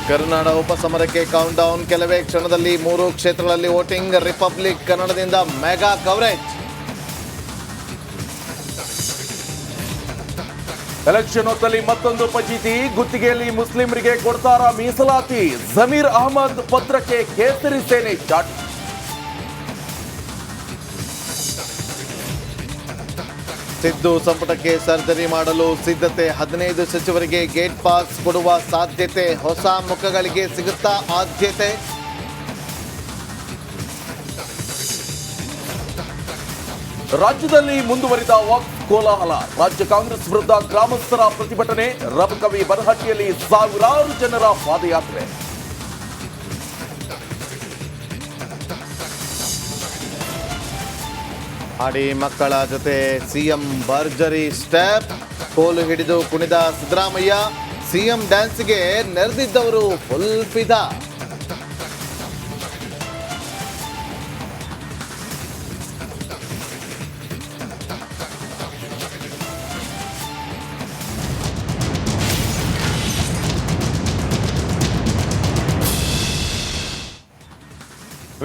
ಕರುನಾಡ ಉಪಸಮರಕ್ಕೆ count down. ಕೆಲವೇ ಕ್ಷಣದಲ್ಲಿ 3 ಕ್ಷೇತ್ರಗಳಲ್ಲಿ ವೋಟಿಂಗ್. ರಿಪಬ್ಲಿಕ್ ಕನ್ನಡದಿಂದ ಮೆಗಾ ಕವರೇಜ್. ಎಲೆಕ್ಷನ್ ಹೊತ್ತಲ್ಲಿ ಮತ್ತೊಂದು ಫಜೀತಿ. ಗುತ್ತಿಗೆಯಲ್ಲಿ ಮುಸ್ಲಿಮರಿಗೆ ಕೊಡ್ತಾರಾ ಮೀಸಲಾತಿ? ಜಮೀರ್ ಅಹಮದ್ ಪತ್ರಕ್ಕೆ ಕೇಸರಿ ಸೇನೆ ಚಾಟ್. ಸಿದ್ದು ಸಂಪುಟಕ್ಕೆ ಸರ್ಜರಿ ಮಾಡಲು ಸಿದ್ಧತೆ. 15 ಸಚಿವರಿಗೆ ಗೇಟ್ ಪಾಸ್ ಕೊಡುವ ಸಾಧ್ಯತೆ. ಹೊಸ ಮುಖಗಳಿಗೆ ಸಿಗುತ್ತಾ ಆದ್ಯತೆ? ರಾಜ್ಯದಲ್ಲಿ ಮುಂದುವರಿದ ವಕ್ಫ್ ಕೋಲಾಹಲ. ರಾಜ್ಯ ಕಾಂಗ್ರೆಸ್ ವಿರುದ್ಧ ಗ್ರಾಮಸ್ಥರ ಪ್ರತಿಭಟನೆ. ರಬಕವಿ ಬನಹಟ್ಟಿಯಲ್ಲಿ ಸಾವಿರಾರು ಜನರ ಪಾದಯಾತ್ರೆ. ಆಡಿ ಮಕ್ಕಳ ಜೊತೆ ಸಿಎಂ ಭರ್ಜರಿ ಸ್ಟೆಪ್. ಕೋಲು ಹಿಡಿದು ಕುಣಿದ ಸಿದ್ದರಾಮಯ್ಯ. ಸಿಎಂ ಡ್ಯಾನ್ಸ್ಗೆ ನೆರೆದಿದ್ದವರು ಫುಲ್ ಫಿದಾ.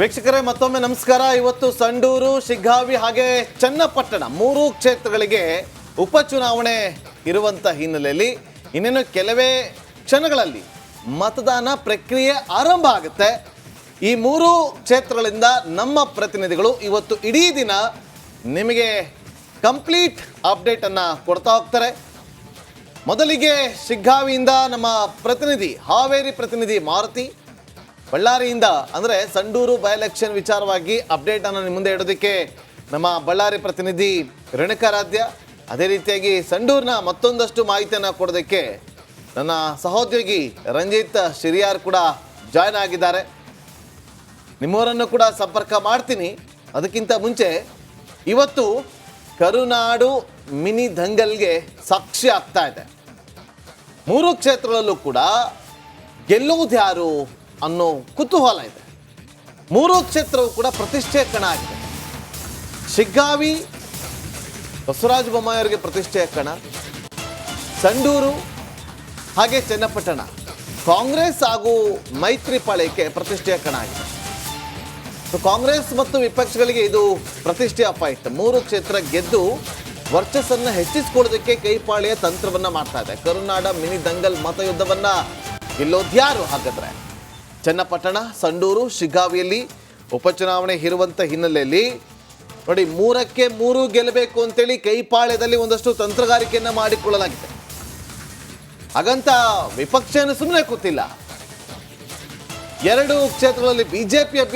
ವೀಕ್ಷಕರೇ, ಮತ್ತೊಮ್ಮೆ ನಮಸ್ಕಾರ. ಇವತ್ತು ಸಂಡೂರು, ಶಿಗ್ಗಾವಿ ಹಾಗೆ ಚನ್ನಪಟ್ಟಣ 3 ಕ್ಷೇತ್ರಗಳಿಗೆ ಉಪಚುನಾವಣೆ ಇರುವಂಥ ಹಿನ್ನೆಲೆಯಲ್ಲಿ ಇನ್ನೇನು ಕೆಲವೇ ಕ್ಷಣಗಳಲ್ಲಿ ಮತದಾನ ಪ್ರಕ್ರಿಯೆ ಆರಂಭ ಆಗುತ್ತೆ. ಈ 3 ಕ್ಷೇತ್ರಗಳಿಂದ ನಮ್ಮ ಪ್ರತಿನಿಧಿಗಳು ಇವತ್ತು ಇಡೀ ದಿನ ನಿಮಗೆ ಕಂಪ್ಲೀಟ್ ಅಪ್ಡೇಟನ್ನು ಕೊಡ್ತಾ ಹೋಗ್ತಾರೆ. ಮೊದಲಿಗೆ ಶಿಗ್ಗಾವಿಯಿಂದ ನಮ್ಮ ಪ್ರತಿನಿಧಿ, ಹಾವೇರಿ ಪ್ರತಿನಿಧಿ ಮಾರುತಿ, ಬಳ್ಳಾರಿಯಿಂದ ಅಂದರೆ ಸಂಡೂರು ಬೈ ಎಲೆಕ್ಷನ್ ವಿಚಾರವಾಗಿ ಅಪ್ಡೇಟನ್ನು ನಿಮ್ಮ ಮುಂದೆ ಇಡೋದಕ್ಕೆ ನಮ್ಮ ಬಳ್ಳಾರಿ ಪ್ರತಿನಿಧಿ ರೇಣುಕಾರಾಧ್ಯ, ಅದೇ ರೀತಿಯಾಗಿ ಸಂಡೂರಿನ ಮತ್ತೊಂದಷ್ಟು ಮಾಹಿತಿಯನ್ನು ಕೊಡೋದಕ್ಕೆ ನನ್ನ ಸಹೋದ್ಯೋಗಿ ರಂಜಿತ್ ಶಿರಿಯಾರ್ ಕೂಡ ಜಾಯ್ನ್ ಆಗಿದ್ದಾರೆ. ನಿಮ್ಮವರನ್ನು ಕೂಡ ಸಂಪರ್ಕ ಮಾಡ್ತೀನಿ. ಅದಕ್ಕಿಂತ ಮುಂಚೆ ಇವತ್ತು ಕರುನಾಡು ಮಿನಿ ದಂಗಲ್ಗೆ ಸಾಕ್ಷಿ ಆಗ್ತಾ ಇದೆ. 3 ಕ್ಷೇತ್ರಗಳಲ್ಲೂ ಕೂಡ ಗೆಲ್ಲುವುದು ಯಾರು ಅನ್ನೋ ಕುತೂಹಲ ಇದೆ. 3 ಕ್ಷೇತ್ರವು ಕೂಡ ಪ್ರತಿಷ್ಠೆಯ ಕಣ ಆಗಿದೆ. ಶಿಗ್ಗಾವಿ ಬಸವರಾಜ ಬೊಮ್ಮಾಯಿಯವರಿಗೆ ಪ್ರತಿಷ್ಠೆಯ ಕಣ. ಸಂಡೂರು ಹಾಗೆ ಚನ್ನಪಟ್ಟಣ ಕಾಂಗ್ರೆಸ್ ಹಾಗೂ ಮೈತ್ರಿ ಪಾಳ್ಯಕ್ಕೆ ಪ್ರತಿಷ್ಠೆಯ ಕಣ ಆಗಿದೆ. ಕಾಂಗ್ರೆಸ್ ಮತ್ತು ವಿಪಕ್ಷಗಳಿಗೆ ಇದು ಪ್ರತಿಷ್ಠೆಯ ಫೈಟ್. 3 ಕ್ಷೇತ್ರ ಗೆದ್ದು ವರ್ಚಸ್ಸನ್ನು ಹೆಚ್ಚಿಸಿಕೊಳ್ಳೋದಕ್ಕೆ ಕೈಪಾಳ್ಯ ತಂತ್ರವನ್ನ ಮಾಡ್ತಾ ಇದೆ. ಕರುನಾಡ ಮಿನಿ ದಂಗಲ್ ಮತಯುದ್ಧವನ್ನ ಗೆಲ್ಲೋದ್ಯಾರು ಹಾಗಾದ್ರೆ? ಚನ್ನಪಟ್ಟಣ, ಸಂಡೂರು, ಶಿಗ್ಗಾವಿಯಲ್ಲಿ ಉಪಚುನಾವಣೆ ಇರುವಂಥ ಹಿನ್ನೆಲೆಯಲ್ಲಿ ನೋಡಿ 3ಕ್ಕೆ 3 ಗೆಲ್ಲಬೇಕು ಅಂತೇಳಿ ಕೈಪಾಳ್ಯದಲ್ಲಿ ಒಂದಷ್ಟು ತಂತ್ರಗಾರಿಕೆಯನ್ನು ಮಾಡಿಕೊಳ್ಳಲಾಗಿದೆ. ಹಾಗಂತ ವಿಪಕ್ಷ ಸುಮ್ಮನೆ ಕೂತಿಲ್ಲ. 2 ಕ್ಷೇತ್ರಗಳಲ್ಲಿ ಬಿಜೆಪಿ ಅಭ್ಯರ್ಥಿ